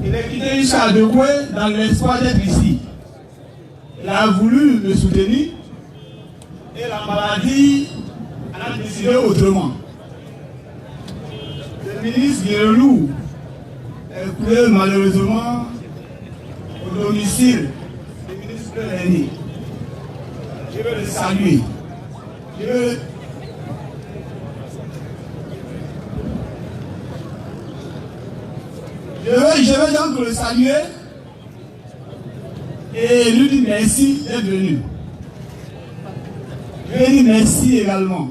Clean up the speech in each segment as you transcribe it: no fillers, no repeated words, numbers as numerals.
Il est quitté jusqu'à Douai dans l'espoir d'être ici. Il a voulu me soutenir et la maladie a décidé autrement. Le ministre Guérelou est coulé malheureusement au domicile du ministre Lenny. Je veux le saluer. Je veux donc le saluer et lui dire merci d'être venu. Je veux dire merci également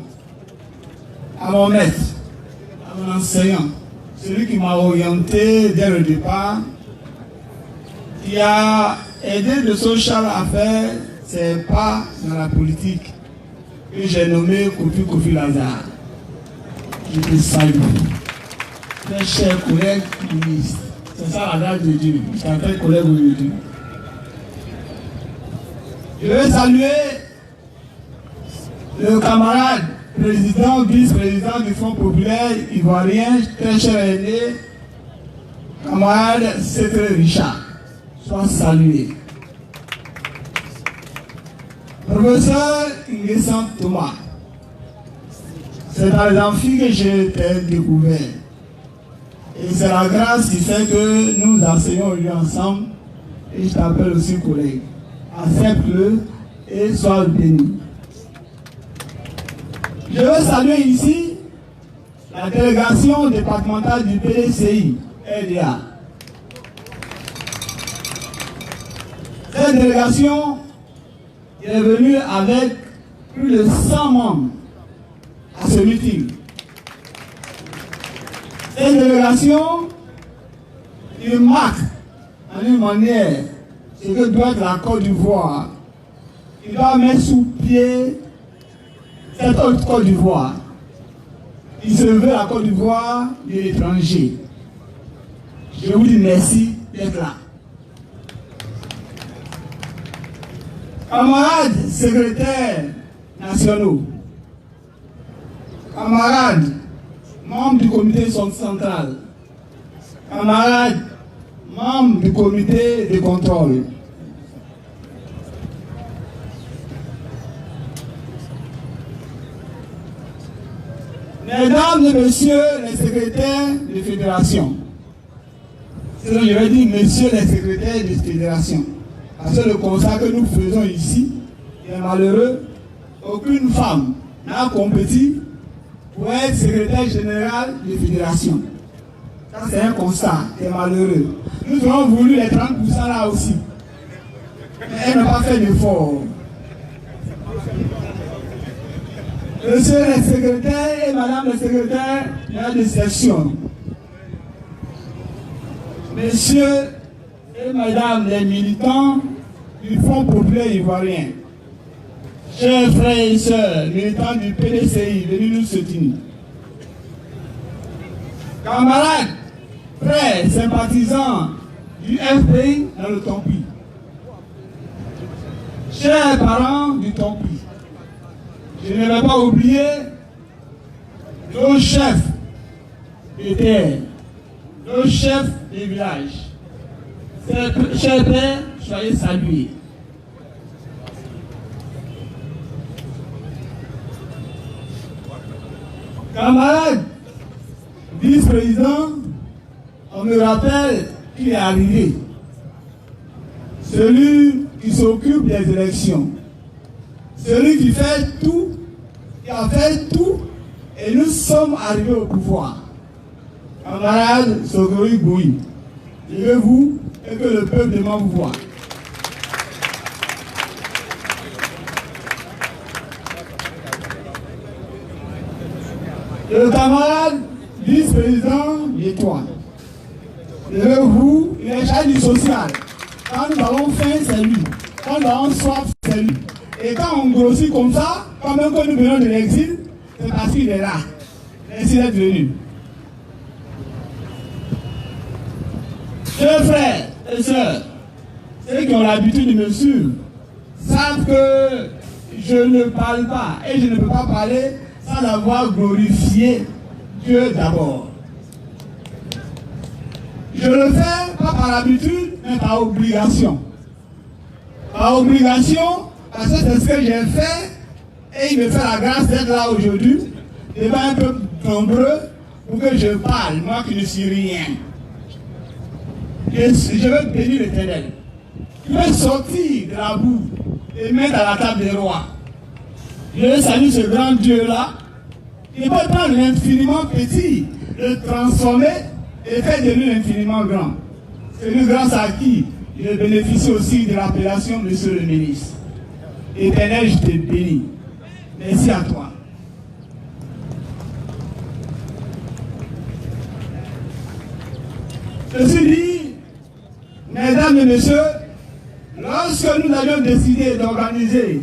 à mon maître, à mon enseignant, celui qui m'a orienté dès le départ, qui a aidé de Social à faire ses pas dans la politique, que j'ai nommé Kofi Lazare. Je te salue. Mes chers collègues ministres, c'est ça la grâce de Dieu. Je t'appelle collègue aujourd'hui. Je veux saluer le camarade président, vice-président du Front populaire ivoirien, très cher aîné, camarade Cédric Richard. Sois salué. Professeur Nguessan Thomas, c'est dans les amphis que j'ai été découvert. Et c'est la grâce qui fait que nous enseignons aujourd'hui ensemble. Et je t'appelle aussi collègue. Accepte-le et sois béni. Je veux saluer ici la délégation départementale du PDCI, RDA. Cette délégation est venue avec plus de 100 membres à ce meeting. Cette délégation, il marque en une manière ce que doit être la Côte d'Ivoire. Il doit mettre sous pied cette autre Côte d'Ivoire. Il se veut la Côte d'Ivoire de l'étranger. Je vous dis merci d'être là. Camarades secrétaires nationaux, camarades membres du comité central, camarades membres du comité de contrôle, mesdames et messieurs les secrétaires de fédération, c'est donc je vais dire messieurs les secrétaires de fédération, parce que le constat que nous faisons ici est malheureux. Aucune femme n'a compétit pour être secrétaire général de fédération. Ça, c'est un constat qui est malheureux. Nous avons voulu les 30% là aussi. Mais elle n'a pas fait d'effort. Monsieur le secrétaire et madame le secrétaire, il y a des sections. Messieurs et madame les militants du Front populaire ivoirien, chers frères et sœurs, militants du PDCI, venus nous soutenir. Camarades, frères, sympathisants du FPI dans le Tompi. Chers parents du Tompi, je ne vais pas oublier nos chefs de terre, nos chefs des villages. Chers pères, soyez salués. Camarades, vice-président, on me rappelle qu'il est arrivé. Celui qui s'occupe des élections. Celui qui fait tout, qui a fait tout, et nous sommes arrivés au pouvoir. Camarade Sogori Boui, levez-vous et que le peuple demande vous voir. Le camarade vice-président d'Étoile, levez-vous, il est chargé du social. Quand nous avons faim, c'est lui. Quand nous avons soif, c'est lui. Et quand on grossit comme ça, quand même que nous venons de l'exil, c'est parce qu'il est là. Merci d'être venu. Chers frères et sœurs, ceux qui ont l'habitude de me suivre, savent que je ne parle pas et je ne peux pas parler sans avoir glorifié Dieu d'abord. Je le fais pas par habitude, mais par obligation. Par obligation, parce que c'est ce que j'ai fait, et il me fait la grâce d'être là aujourd'hui, devant un peu nombreux, pour que je parle, moi qui ne suis rien. Je veux bénir l'Éternel. Je veux sortir de la boue et mettre à la table des rois. Je salue ce grand Dieu-là. Il peut prendre l'infiniment petit, le transformer et faire de lui l'infiniment grand. C'est lui grâce à qui je bénéficie aussi de l'appellation Monsieur le ministre. Éternel, je te bénis. Merci à toi. Ceci dit, mesdames et messieurs, lorsque nous avions décidé d'organiser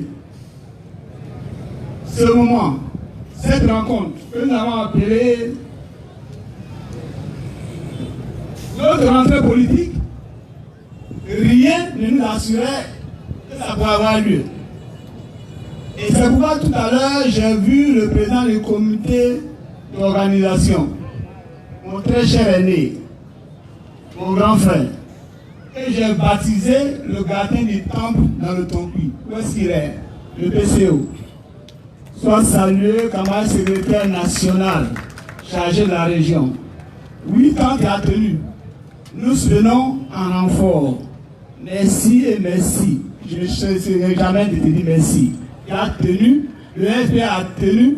ce moment, cette rencontre que nous avons appelée notre rentrée politique, rien ne nous assurait que ça pourrait avoir lieu. Et c'est pourquoi tout à l'heure, j'ai vu le président du comité d'organisation, mon très cher aîné, mon grand frère, que j'ai baptisé le gardien du temple dans le Tonki. Où est-ce qu'il est? Le PCO. Soit salué comme un secrétaire national chargé de la région. 8 ans qu'il a tenu. Nous venons en renfort. Merci et merci. Je ne cesserai jamais de te dire merci. Il a tenu, le FPA a tenu,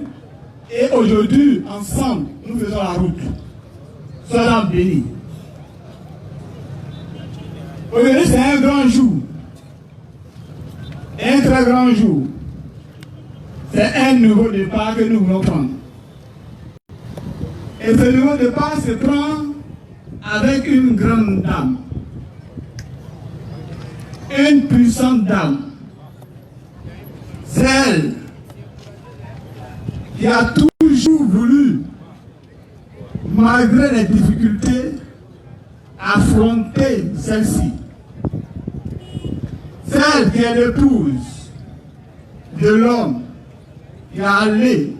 et aujourd'hui, ensemble, nous faisons la route. Soyons bénis. Aujourd'hui, c'est un grand jour. Un très grand jour. C'est un nouveau départ que nous voulons prendre. Et ce nouveau départ se prend avec une grande dame. Une puissante dame. Celle qui a toujours voulu, malgré les difficultés, affronter celle-ci. Celle qui est l'épouse de l'homme qui est allé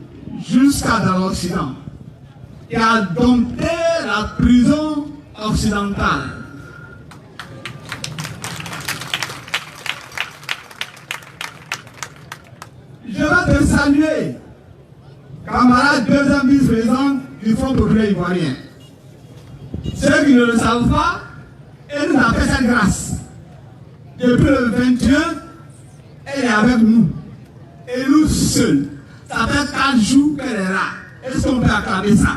jusqu'à dans l'Occident, qui a dompté la prison occidentale. Je vais te saluer, camarade deuxième vice-président du Front populaire ivoirien. Ceux qui ne le savent pas, elle nous a fait cette grâce. Depuis le 21, elle est avec nous. Et nous seuls. Ça fait 4 jours qu'elle est là. Est-ce qu'on peut acclamer ça?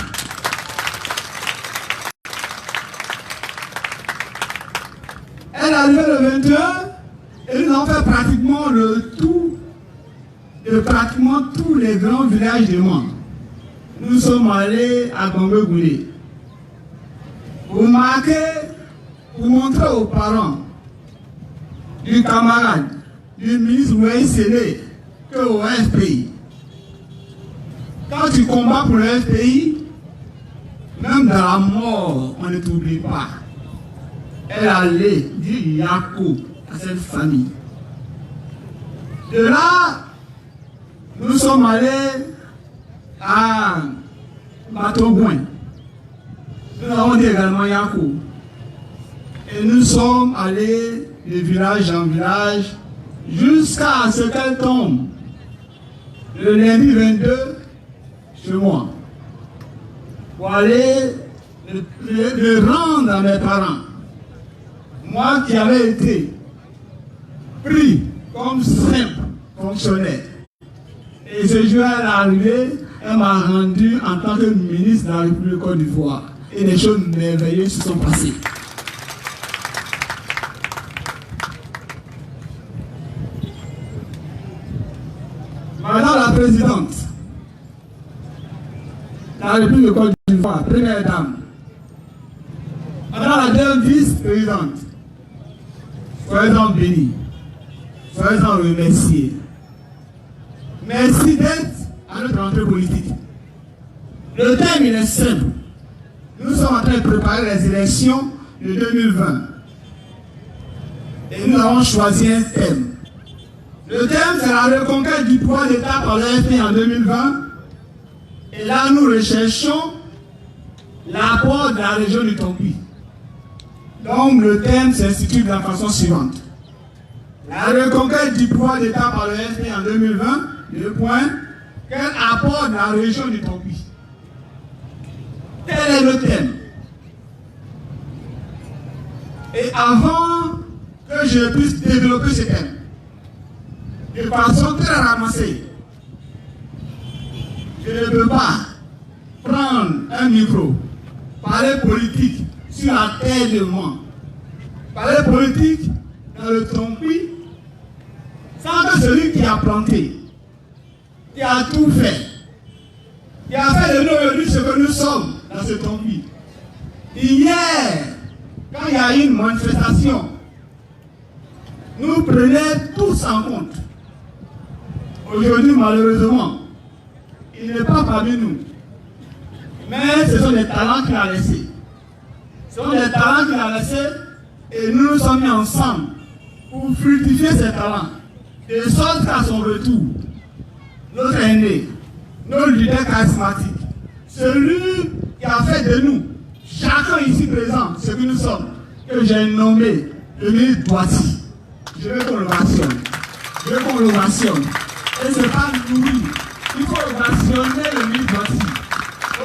Elle est arrivée le 21 et nous avons fait pratiquement le tour de pratiquement tous les grands villages du monde. Nous sommes allés à Gombe-Goulé. Vous marquez, vous montrez aux parents du camarade, du ministre Ouaï Séné, qu'au FPI. Quand tu combats pour le FPI, même dans la mort, on ne t'oublie pas. Elle allait dire Yako à cette famille. De là, nous sommes allés à Batogouin. Nous avons dit également Yako. Et nous sommes allés de village en village jusqu'à ce qu'elle tombe le lundi 22 chez moi pour aller le rendre à mes parents. Moi qui avais été pris comme simple fonctionnaire. Et ce jour elle est arrivée, elle m'a rendu en tant que ministre de la République Côte d'Ivoire. Et des choses merveilleuses se sont passées. Madame la présidente de la République de Côte d'Ivoire, première dame. Madame la deuxième vice-présidente, soyez-en bénis, soyez-en remerciés. Merci d'être à notre rentrée politique. Le thème il est simple. Nous sommes en train de préparer les élections de 2020. Et nous avons choisi un thème. Le thème, c'est la reconquête du pouvoir d'État par l'AFP en 2020. Et là, nous recherchons l'apport de la région du Tonki. Donc le thème s'institue de la façon suivante. La reconquête du pouvoir d'État par le FPI en 2020, le point, quel apport de la région du Tompi? Tel est le thème. Et avant que je puisse développer ce thème, de façon très ramassée, je ne peux pas prendre un micro, parler politique sur la terre de moi, parler politique dans le Tompi, sans que celui qui a planté, qui a tout fait, qui a fait de nous aujourd'hui ce que nous sommes dans ce Tompi. Hier, quand il y a eu une manifestation, nous prenions tous en compte. Aujourd'hui, malheureusement, il n'est pas parmi nous. Mais ce sont des talents qu'il a laissés. Ce sont des talents qu'il a laissés et nous nous sommes mis ensemble pour fructifier ces talents. De sorte qu'à son retour, notre aîné, notre leader charismatique, celui qui a fait de nous, chacun ici présent, ce que nous sommes, que j'ai nommé le ministre Boissy. Je veux qu'on l'ovationne. Je veux qu'on l'ovationne. Et ce n'est pas Louis. Il faut ovationner le ministre Boissy.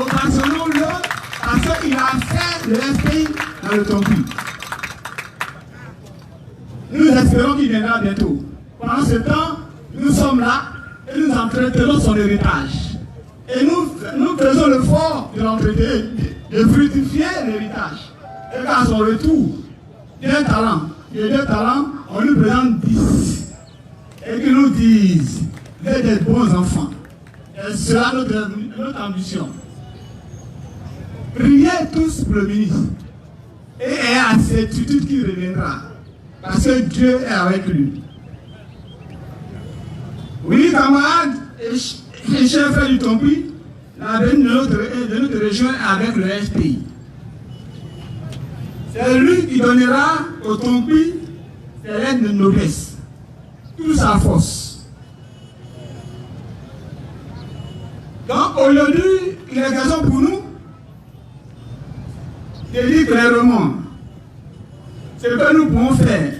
Ovationnons-le parce qu'il a fait le FPI dans le Tompi. Nous espérons qu'il viendra bientôt. Pendant ce temps, nous sommes là et nous entretenons son héritage. Et nous faisons l'effort de l'entretenir, de fructifier l'héritage. Et qu'à son retour, d'un talent, de deux talents, on nous présente 10. Et qu'ils nous disent, vous êtes des bons enfants. Et c'est là notre ambition. Priez tous pour le ministre. Et ayez la certitude qu'il reviendra. Parce que Dieu est avec lui. Oui, camarades et chers frères du Tompi, l'avenir de notre région est avec le FPI. C'est lui qui donnera au Tompi ses lettres de noblesse, toute sa force. Donc aujourd'hui, il est question pour nous de dire clairement ce que nous pouvons faire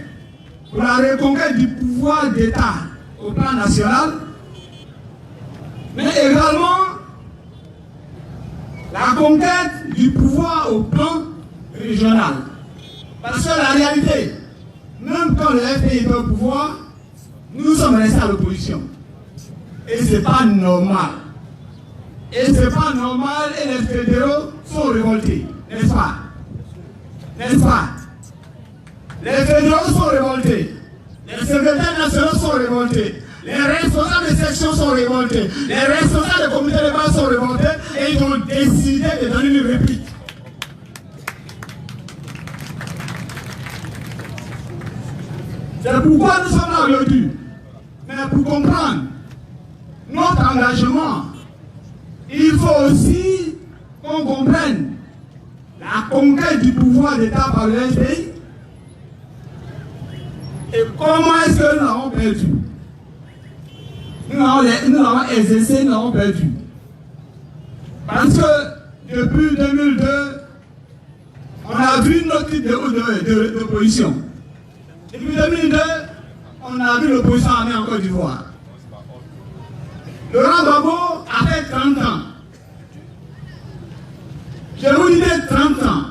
pour la reconquête du pouvoir d'État au plan national, mais également la conquête du pouvoir au plan régional. Parce que la réalité, même quand le FPI est au pouvoir, nous sommes restés à l'opposition. Et ce n'est pas normal. Et ce n'est pas normal et les fédéraux sont révoltés, n'est-ce pas? N'est-ce pas? Les fédéraux sont révoltés. Les secrétaires nationaux sont révoltés. Les responsables de section sont révoltés. Les responsables de comité de base sont révoltés et ils ont décidé de donner une réplique. C'est pourquoi nous sommes là aujourd'hui. Mais pour comprendre notre engagement, il faut aussi qu'on comprenne la conquête du pouvoir d'État par le FPI et comment est-ce que nous l'avons perdu. Nous l'avons exercé, nous l'avons perdu. Parce que depuis 2002, on a vu notre type d'opposition. Depuis 2002, on a vu l'opposition armée en Côte d'Ivoire. Laurent Gbagbo a fait 30 ans. Je vous dis 30 ans.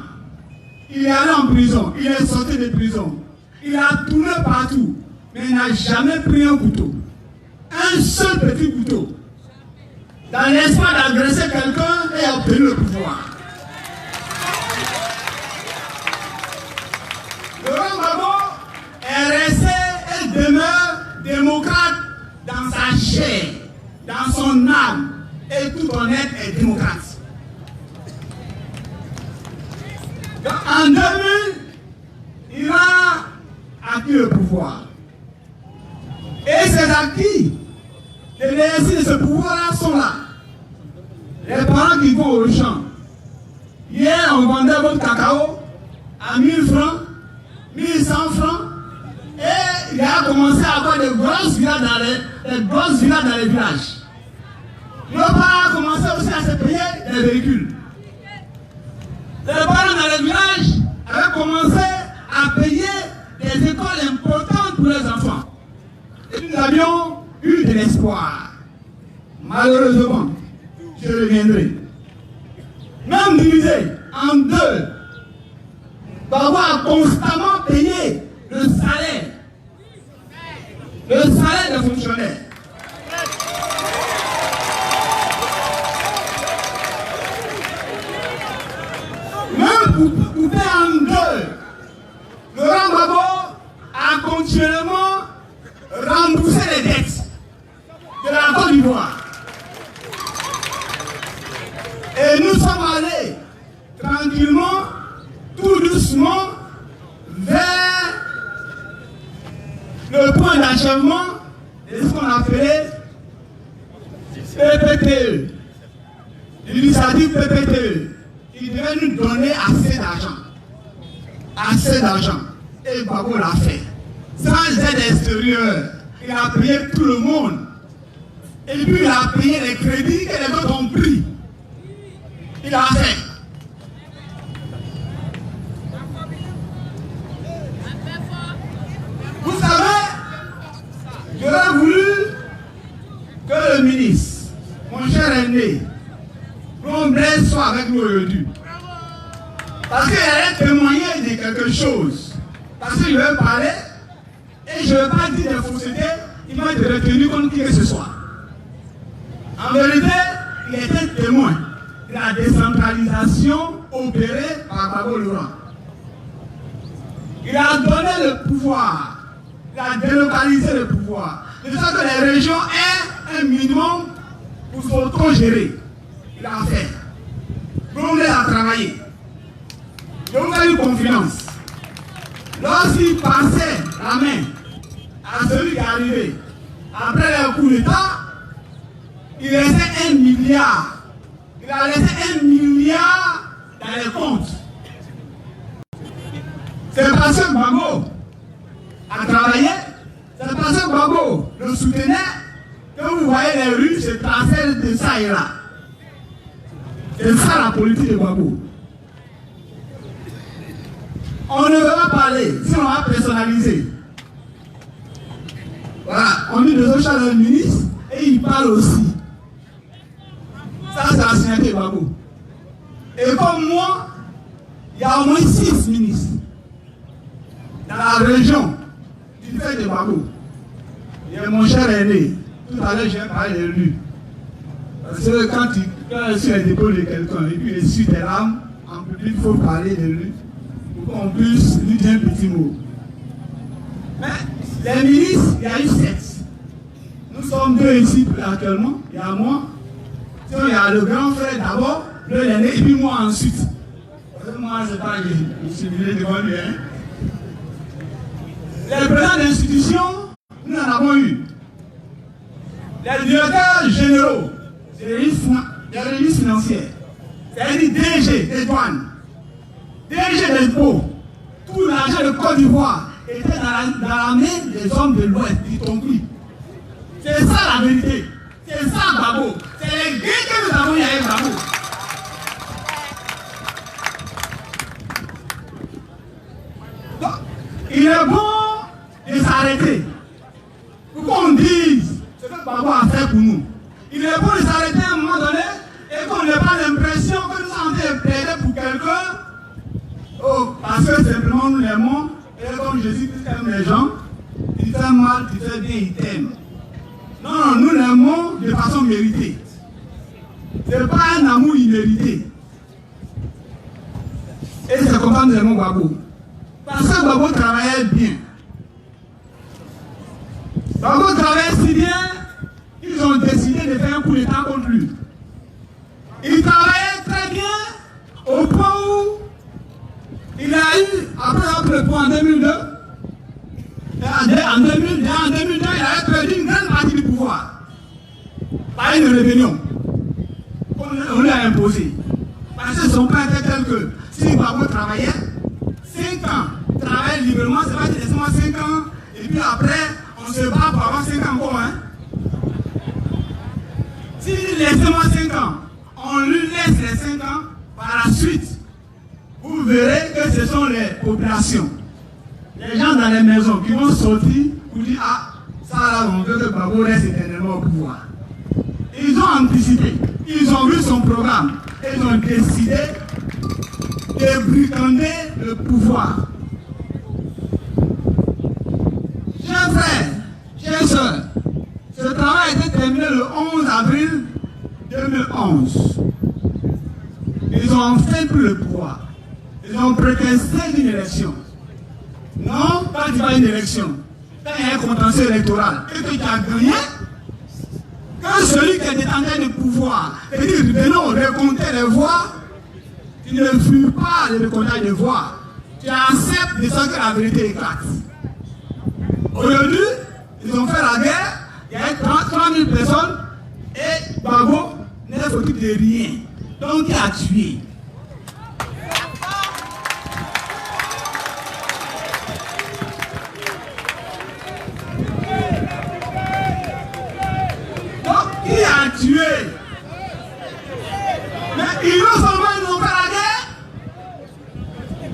Il est allé en prison, il est sorti de prison. Il a tourné partout, mais il n'a jamais pris un couteau. Un seul petit couteau. Dans l'espoir d'agresser quelqu'un et obtenir le pouvoir. Laurent Gbagbo est resté et demeure démocrate dans sa chair, dans son âme, et tout honnête est démocrate. En 2000, il a acquis le pouvoir. Et ces acquis de l'exercice de ce pouvoir-là sont là. Les parents qui vont au champ. Hier, on vendait votre cacao à 1000 francs, 1100 francs. Et il a commencé à avoir des grosses villas dans les villages. Nos parents ont commencé aussi à se payer des véhicules. Les parents dans les villages avaient commencé pouvoir. Malheureusement, je reviendrai. Même divisé en deux, Gbagbo a constamment payé le salaire des fonctionnaires. Même coupé en deux, Laurent Gbagbo a continuellement remboursé les dettes de la Côte d'Ivoire. Et nous sommes allés tranquillement, tout doucement, vers le point d'achèvement de ce qu'on appelait PPTE, l'initiative PPTE, qui devait nous donner assez d'argent. Assez d'argent. Et Gbagbo l'a fait. Sans aide extérieure, il a payé tout le monde. Et puis il a payé les crédits que les autres ont pris. Il a fait. Vous savez, j'aurais voulu que le ministre, mon cher aîné, Blaise soit avec nous aujourd'hui. Parce qu'il allait témoigner de quelque chose. Parce qu'il veut parler, et je ne veux pas dire des faussetés, il m'a été retenu contre qui que ce soit. En vérité, il était témoin de la décentralisation opérée par Gbagbo Laurent. Il a donné le pouvoir, il a délocalisé le pouvoir, de sorte que les régions aient un minimum pour s'auto-gérer. Il a fait. Blondel a travaillé. Je vous fais une confiance. Lorsqu'il passait la main à celui qui est arrivé, après le coup d'État, il laissait 1 milliard. Il a laissé 1 milliard dans les comptes. C'est parce que Gbagbo a travaillé, c'est parce que Gbagbo le soutenait que vous voyez les rues se tracer de ça et là. C'est ça la politique de Gbagbo. On ne veut pas parler, si on va personnaliser. Voilà, on dit de Socha le ministre et il parle aussi. Ça, c'est la signature de Gbagbo. Et comme moi, il y a au moins 6 ministres dans la région du fait de Gbagbo. Il y a mon cher aîné, tout à l'heure j'ai parlé de lui. Parce que quand il est sur les épaules de quelqu'un et puis il essuie des larmes, en public, il faut parler de lui pour qu'on puisse lui dire un petit mot. Mais les ministres, il y a eu 7. Nous sommes 2 ici actuellement, il y a moi. Il y a le grand frère d'abord, l'aîné, et puis moi ensuite. Parce que moi, je sais pas, je suis venu devant lui. Hein. Les présidents d'institutions, nous en avons eu. Les directeurs généraux des registres financiers, c'est-à-dire DG des douanes, DG des impôts, tout l'argent de Côte d'Ivoire était dans la main des hommes de l'Ouest, y compris. C'est ça la vérité. C'est ça Gbagbo. C'est les gains que nous avons eu avec Gbagbo. Donc, il est bon de s'arrêter. Pour qu'on dise ce que Gbagbo a fait pour nous. Il est bon de s'arrêter à un moment donné et qu'on n'ait pas l'impression que nous sommes en train de plaider pour quelqu'un. Oh, parce que simplement nous l'aimons. Et comme Jésus aime les gens, il fait mal, il fait bien, il t'aime. Non, nous l'aimons de façon méritée. Ce n'est pas un amour immérité. Et c'est comme ça que nous aimons Gbagbo. Parce que Gbagbo travaillait bien. Gbagbo travaillait si bien qu'ils ont décidé de faire un coup d'État contre lui. Il travaillait très bien au point où il a eu, après le point en 2002, en 2002, il avait perdu une grande partie du pouvoir par une rébellion qu'on lui a imposée. Parce que son plan était tel que si Gbagbo travaillait 5 ans, travaillait librement, c'est pas qu'il laisse moi 5 ans, et puis après, on se bat pour avoir 5 ans encore. Hein. S'il laisse moi 5 ans, on lui laisse les 5 ans, par la suite, vous verrez que ce sont les populations, les gens dans les maisons qui vont sortir pour dire ah, Ça là, on veut que Gbagbo reste éternellement au pouvoir. Ils ont anticipé, ils ont vu son programme, et ils ont décidé de bricander le pouvoir. Chers frères, chers sœurs, ce travail a été terminé le 11 avril 2011. Ils ont enfin pris le pouvoir. Ils ont prétexté une élection. Non, quand il y a une élection, quand il y a un contentieux électoral et que tu as gagné, quand celui qui est détenteur du pouvoir et dit venons recompter les voix, tu ne fuis pas le comptage de voix. Tu acceptes de sortir que la vérité éclate. Aujourd'hui, ils ont fait la guerre, il y a 30 000 personnes et Gbagbo n'est foutu de rien. Donc il a tué. Qui a tué? Mais ils ont fait la guerre.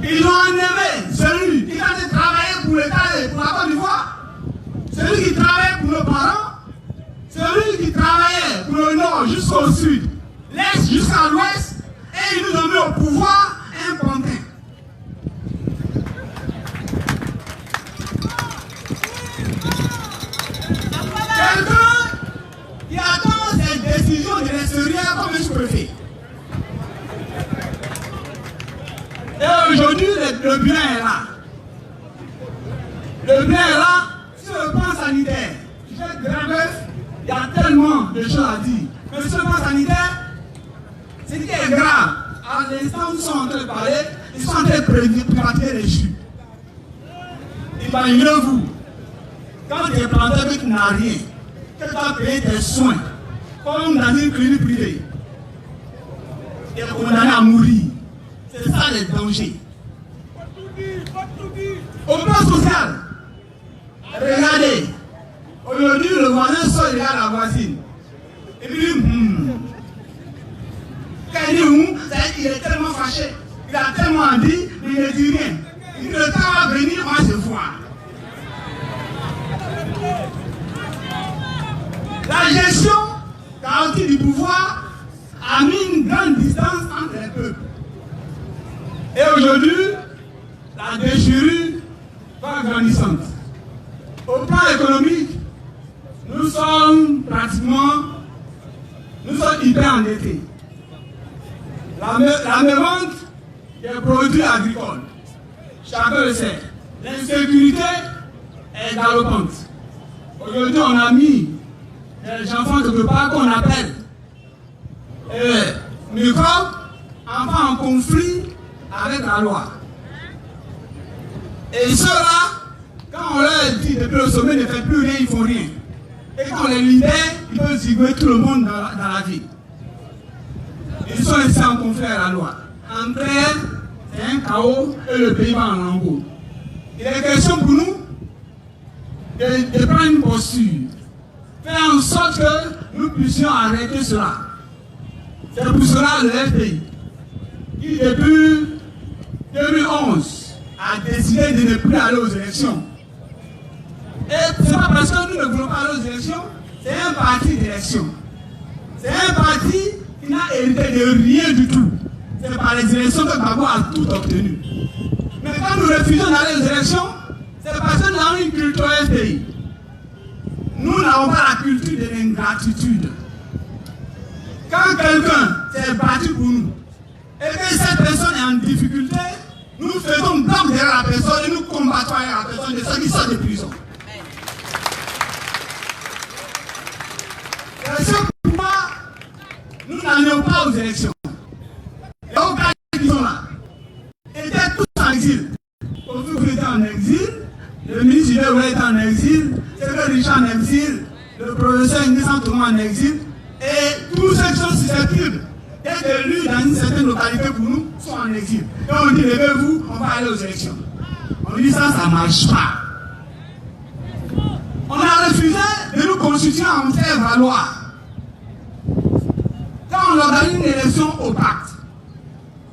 Ils ont enlevé celui qui a travaillé pour l'État, pour la Côte d'Ivoire, celui qui travaillait pour nos parents, celui qui travaillait pour le nord jusqu'au sud, l'est jusqu'à l'ouest, et ils nous ont mis au pouvoir un pantin. Quelqu'un qui attend cette décision de l'extérieur comme un sous-préfet. Et aujourd'hui, le bilan est là. Le bilan est là sur le plan sanitaire. Je fais grand bref, il y a tellement de choses à dire. Mais sur le plan sanitaire, ce qui est grave, à l'instant où ils sont en train de parler, ils sont en train de pratiquer les chutes. Imaginez-vous, quand tu es planté que tu n'as rien, que tu dois payer tes soins, comme dans une clinique privée, et condamné à mourir. C'est ça les dangers. Au plan social, regardez, aujourd'hui le voisin sort, il regarde la voisine. Et puis, quand il dit il est tellement fâché, il a tellement dit, mais il ne dit rien. Il dit le temps va venir, moi je vois. La gestion chaotique du pouvoir a mis une grande distance entre les peuples. Et aujourd'hui, la déchirure va grandissante. Au plan économique, nous sommes hyper endettés. La mévente des produits agricoles, chacun le sait. L'insécurité est galopante. Aujourd'hui, on a mis des enfants quelque part qu'on appelle microbes, enfants en conflit avec la loi. Et ceux-là, quand on leur dit depuis le sommet ne fait plus rien, ils font rien. Et quand on les libère, ils peuvent zigouer tout le monde dans la vie. Ils sont ici en conflit avec la loi. Entre elles, c'est un chaos et le pays va en lambeaux. Il est question pour nous de prendre une posture. Faire en sorte que nous puissions arrêter cela. C'est pour cela le FPI, qui depuis 2011 a décidé de ne plus aller aux élections. Et ce n'est pas parce que nous ne voulons pas aller aux élections, c'est un parti d'élection. C'est un parti qui n'a hérité de rien du tout. C'est par les élections que Gbagbo a tout obtenu. Mais quand nous refusons d'aller aux élections, c'est parce que nous avons une culture FPI. Nous n'avons pas la culture de l'ingratitude. Quand quelqu'un s'est battu pour nous, et que cette personne est en difficulté, nous faisons bloc derrière la personne et nous combattons avec la personne de ceux qui sortent de prison. C'est pourquoi nous n'allions pas aux élections. Les hauts cadres qui sont là étaient tous en exil. Kofi était en exil, le ministre Idéoula était en exil, Sékou Richard en exil, le professeur Nguessan Touma en exil, et tous ceux qui sont susceptibles d'être élus dans une certaine localité pour nous sont en exil. Et on dit, levez-vous, on va aller aux élections. On dit ça ne marche pas. On a refusé de nous constituer en faire valoir. Quand on organise une élection au pacte,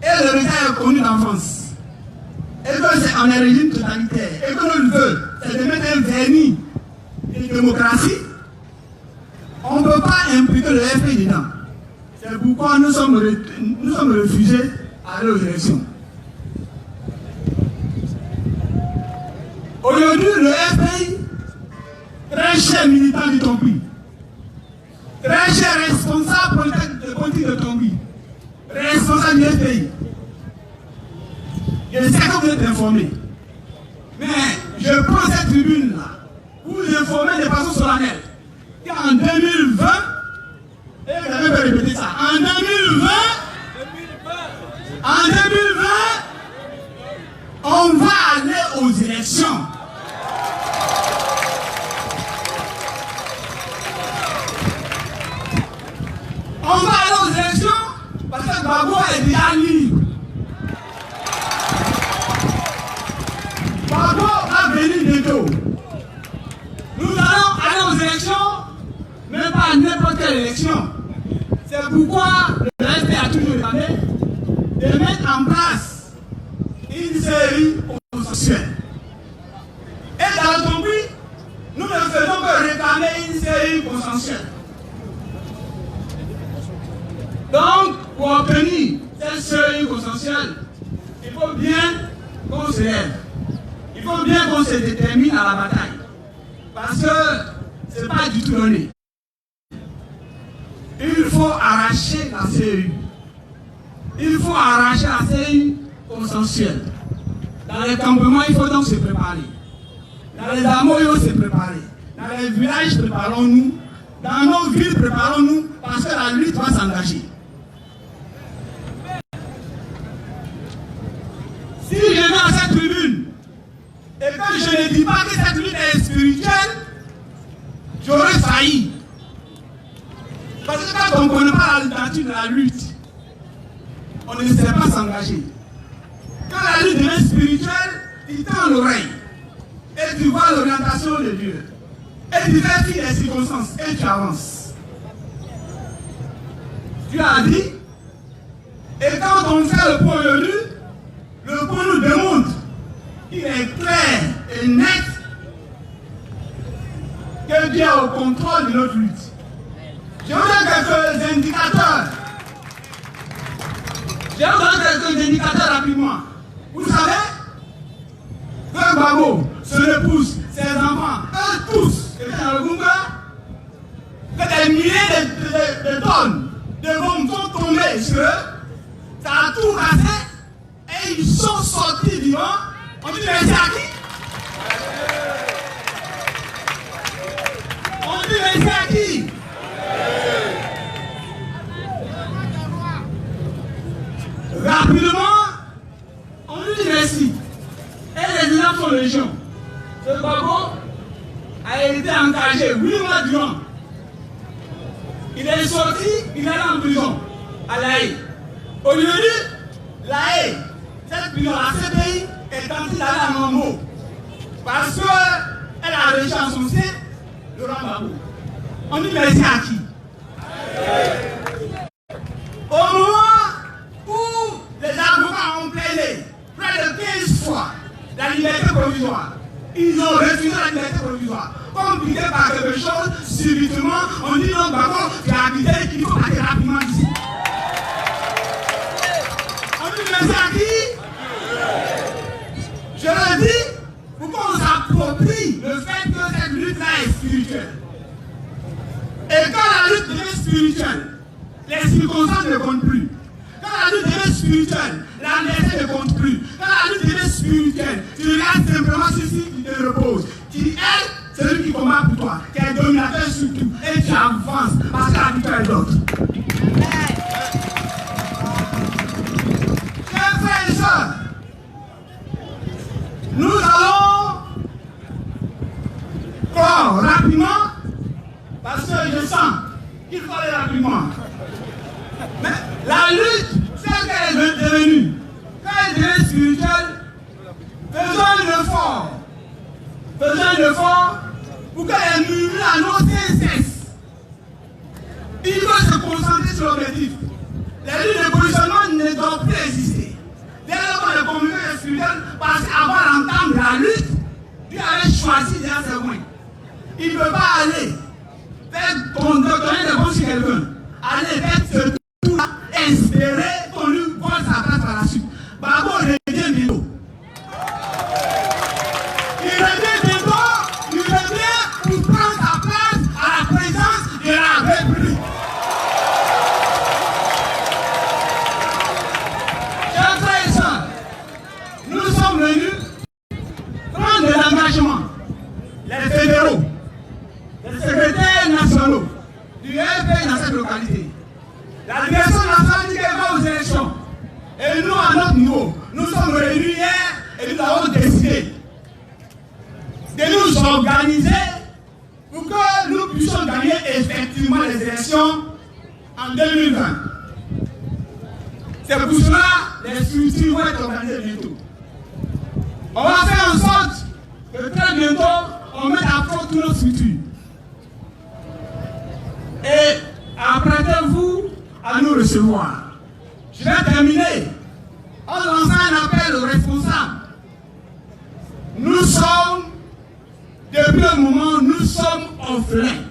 et le résultat est connu d'enfance, et que c'est en régime totalitaire, et que notre vœu, c'est de mettre un vernis de de démocratie, on ne peut pas impliquer le FPI dedans. C'est pourquoi nous sommes refusés à aller aux élections. Aujourd'hui, le FPI, très cher militant du Tongui, très cher responsable politique de Tongui, responsable du FPI. Je sais que vous êtes informés. Mais je prends cette tribune-là pour vous informer de façon solennelle qu'en 2020, et vous avez pas répété ça, en 2020, on va aller aux élections. On va aller aux élections parce que Gbagbo est déjà libre. Gbagbo va venir bientôt. Nous allons aller aux élections, mais pas à n'importe quelle élection. C'est pourquoi le FPI a toujours demandé de mettre en place une série consensuelle. Et dans le Tongui, nous ne faisons que réclamer une série consensuelle. Donc, pour obtenir cette série consensuelle, il faut bien qu'on se lève. Il faut bien qu'on se détermine à la bataille. Parce que ce n'est pas du tout donné. Il faut arracher la CEU. Il faut arracher la CEU consensuelle. Dans les campements, il faut donc se préparer. Dans les hameaux, il faut se préparer. Dans les villages, préparons-nous. Dans nos villes, préparons-nous parce que la lutte va s'engager. Si je viens à cette tribune et que je ne dis pas que cette lutte est spirituelle, j'aurais failli. Parce que quand on ne connaît pas la nature de la lutte, on ne sait pas s'engager. Quand la lutte devient spirituelle, tu tends l'oreille et tu vois l'orientation de Dieu. Et tu fais fi des circonstances et tu avances. Tu as dit, et quand on fait le point de vue, le point nous démontre qu'il est clair et net que Dieu est au contrôle de notre lutte. Je vous donne quelques indicateurs. Je vous donne quelques indicateurs rapidement. Vous savez que Gbagbo, son épouse, ses enfants, eux tous, qui étaient dans le Gunga, que des milliers de tonnes de bombes sont tombées sur eux, ça a tout cassé et ils sont sortis vivants. On dit merci à qui? On dit merci à qui? Rapidement, on lui dit merci. Et les gens sont légion. Ce Gbagbo a été engagé 8 mois durant. Il est sorti, il est allé en prison, à La Haye. Au lieu de La Haye, cette prison, la CPI, est tentée d'aller en Mambo. Parce qu'elle a réussi à son sein, Laurent Gbagbo. On dit merci à qui? Au moment où les avocats ont plaidé près de 15 fois la liberté provisoire, ils ont refusé la liberté provisoire. Comme pité par quelque chose, subitement, on dit non, Gbagbo, tu as quitté, il faut partir rapidement d'ici. On dit merci à qui? Je le dis pour qu'on s'approprie le fait que cette lutte-là est spirituelle. Et quand la lutte devient spirituelle, les circonstances ne comptent plus. Quand la lutte devient spirituelle, la naissance ne compte plus. Quand la lutte devient spirituelle, tu regardes simplement ceci qui te repose. Tu es celui qui combat pour toi, qui est dominateur sur tout. Et tu avances parce que la victoire est d'autres. Chers frères et sœurs, nous allons corps rapidement parce que je sens qu'il faut aller rapidement. Mais la lutte, celle qu'elle est devenue, quand elle devient spirituelle, faisons un effort. Faisons un effort pour que les murmures à nos cessent. Il faut se concentrer sur l'objectif. Les luttes de positionnement ne doivent plus exister. Dès lors qu'on est convaincu et spirituel, parce qu'avant l'entame de la lutte, Dieu avait choisi déjà ses moyens. Il ne peut pas aller faire ton donner des bons sur quelqu'un. Aller faire ce tour-là, espérer qu'on lui vole sa place par la suite. Babo revient bientôt. Il revient pour prendre sa place à la présence de la République. Chers frères et sœurs, nous sommes venus prendre de l'engagement. Les fédéraux, les secrétaires nationaux du RP dans cette localité. La direction nationale dit qu'elle va aux élections. Et nous, à notre niveau, nous sommes réunis hier et nous avons décidé de nous organiser pour que nous puissions gagner effectivement les élections en 2020. C'est pour cela que les structures vont être organisées bientôt. On va faire en sorte que très bientôt, on mette à flot toutes nos structures. Et apprêtez-vous à nous recevoir. Je vais terminer en lançant un appel aux responsables. Nous sommes, depuis un moment, nous sommes orphelins.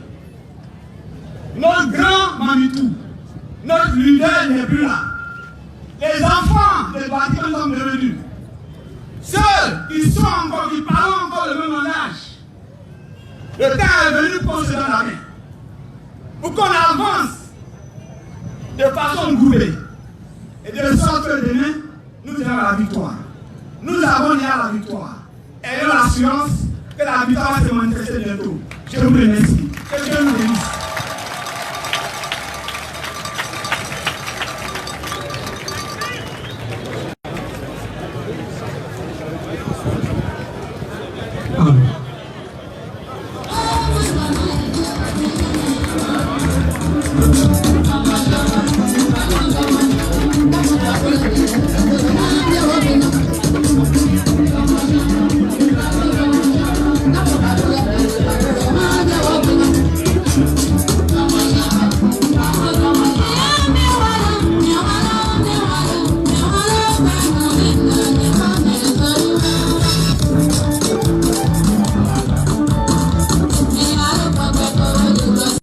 Notre grand Manitou, notre leader n'est plus là. Les enfants des bâtiments sont devenus. Ceux qui sont encore, qui parlent encore le même langage. Le temps est venu pour qu'on se donne la main. Pour qu'on avance de façon groupée. Et de sorte que demain, nous ayons la victoire. Nous avons hier la victoire. Ayons l'assurance que la victoire va se manifester bientôt. Je vous remercie. Que Dieu nous bénisse.